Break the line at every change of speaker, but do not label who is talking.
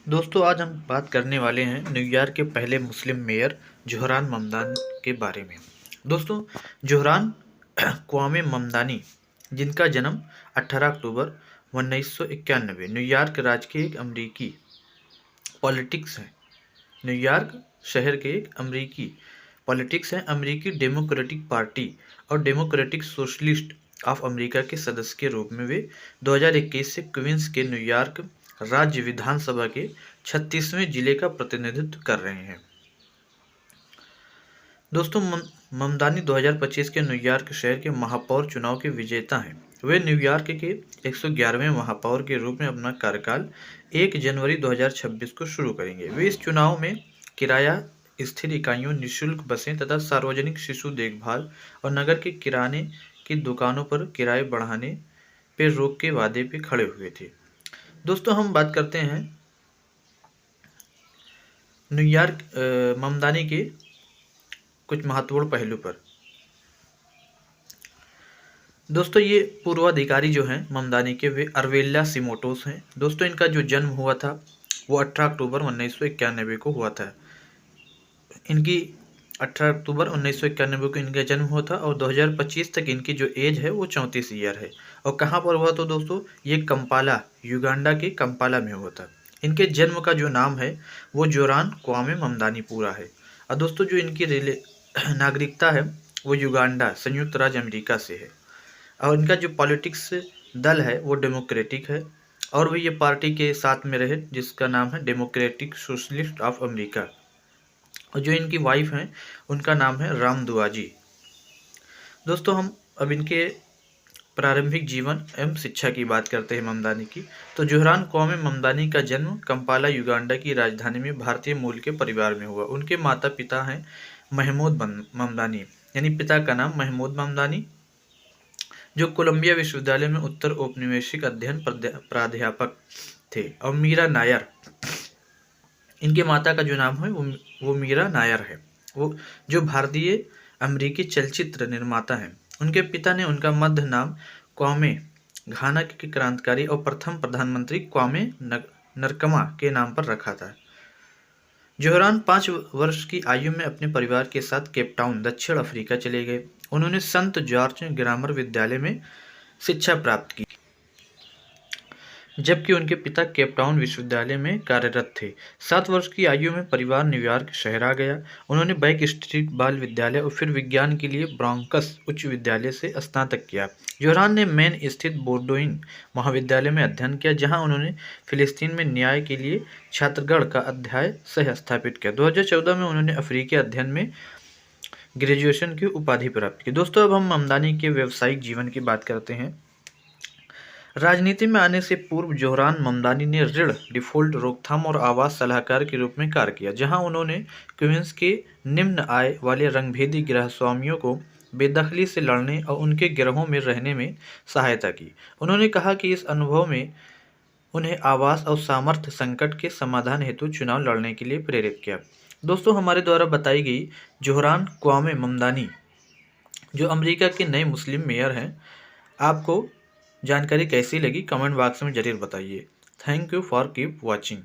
दोस्तों आज हम बात करने वाले हैं न्यूयॉर्क के पहले मुस्लिम मेयर ज़ोहरान ममदानी के बारे में। दोस्तों ज़ोहरान क्वामे ममदानी, जिनका जन्म 18 अक्टूबर 1991 न्यूयॉर्क राज्य के एक अमेरिकी पॉलिटिक्स है। न्यूयॉर्क शहर के एक अमेरिकी पॉलिटिक्स है। अमेरिकी डेमोक्रेटिक पार्टी और डेमोक्रेटिक सोशलिस्ट ऑफ अमेरिका के सदस्य के रूप में वे 2021 से क्वींस के न्यूयॉर्क राज्य विधानसभा के 36वें जिले का प्रतिनिधित्व कर रहे हैं। दोस्तों ममदानी 2025 के न्यूयॉर्क शहर के महापौर चुनाव के विजेता हैं। वे न्यूयॉर्क के 111वें महापौर के रूप में अपना कार्यकाल 1 जनवरी 2026 को शुरू करेंगे। वे इस चुनाव में किराया स्थिर इकाइयों, निःशुल्क बसें तथा सार्वजनिक शिशु देखभाल और नगर के किराने की दुकानों पर किराए बढ़ाने पर रोक के वादे पे खड़े हुए थे। दोस्तों हम बात करते हैं न्यूयॉर्क ममदानी के कुछ महत्वपूर्ण पहलू पर। दोस्तों ये पूर्वाधिकारी जो हैं ममदानी के, वे अरवेला सिमोटोस हैं। दोस्तों इनका जो जन्म हुआ था वो 18 अक्टूबर 1991 को हुआ था। 18 अक्टूबर 1991 को इनका जन्म हुआ था और 2025 तक इनकी जो एज है वो 34 ईयर है। और कहाँ पर हुआ? तो दोस्तों ये कंपाला, युगांडा के कंपाला में हुआ था। इनके जन्म का जो नाम है वो ज़ोहरान क्वामे ममदानी पूरा है। और दोस्तों जो इनकी नागरिकता है वो युगांडा, संयुक्त राज्य अमेरिका से है। और इनका जो पॉलिटिक्स दल है वो डेमोक्रेटिक है और वे ये पार्टी के साथ में रहे जिसका नाम है डेमोक्रेटिक सोशलिस्ट ऑफ अमेरिका। और जो इनकी वाइफ हैं उनका नाम है राम दुआजी। दोस्तों हम अब इनके प्रारंभिक जीवन एवं शिक्षा की बात करते हैं ममदानी की। तो ज़ोहरान क्वामे ममदानी का जन्म कंपाला, युगांडा की राजधानी में भारतीय मूल के परिवार में हुआ। उनके माता पिता हैं महमूद ममदानी, यानी पिता का नाम महमूद ममदानी, जो कोलंबिया विश्वविद्यालय में उत्तर औपनिवेशिक अध्ययन प्राध्यापक थे, और मीरा नायर, इनके माता का जो नाम है वो मीरा नायर है, वो जो भारतीय अमेरिकी चलचित्र निर्माता हैं। उनके पिता ने उनका मध्य नाम क्वामे, घाना के क्रांतिकारी और प्रथम प्रधानमंत्री क्वामे नरकमा के नाम पर रखा था। ज़ोहरान 5 वर्ष की आयु में अपने परिवार के साथ केप टाउन, दक्षिण अफ्रीका चले गए। उन्होंने संत जॉर्ज ग्रामर विद्यालय में शिक्षा प्राप्त की, जबकि उनके पिता केप टाउन विश्वविद्यालय में कार्यरत थे। 7 वर्ष की आयु में परिवार न्यूयॉर्क शहर आ गया। उन्होंने बैक स्ट्रीट बाल विद्यालय और फिर विज्ञान के लिए ब्रॉन्कस उच्च विद्यालय से स्नातक किया। ज़ोहरान ने मेन स्थित बोर्डोइन महाविद्यालय में अध्ययन किया, जहां उन्होंने फिलिस्तीन में न्याय के लिए छात्रगण का अध्याय सह स्थापित किया। 2014 में उन्होंने अफ्रीकी अध्ययन में ग्रेजुएशन की उपाधि प्राप्त की। दोस्तों अब हम ममदानी के व्यावसायिक जीवन की बात करते हैं। राजनीति में आने से पूर्व ज़ोहरान ममदानी ने ऋण डिफ़ॉल्ट रोकथाम और आवास सलाहकार के रूप में कार्य किया, जहां उन्होंने क्वींस के निम्न आय वाले रंगभेदी गृहस्वामियों को बेदखली से लड़ने और उनके गिरोहों में रहने में सहायता की। उन्होंने कहा कि इस अनुभव में उन्हें आवास और सामर्थ्य संकट के समाधान हेतु चुनाव लड़ने के लिए प्रेरित किया। दोस्तों हमारे द्वारा बताई गई ज़ोहरान क्वामे ममदानी जो अमेरिका के नए मुस्लिम मेयर हैं, आपको जानकारी कैसी लगी कमेंट बॉक्स में ज़रूर बताइए। Thank you for keep watching.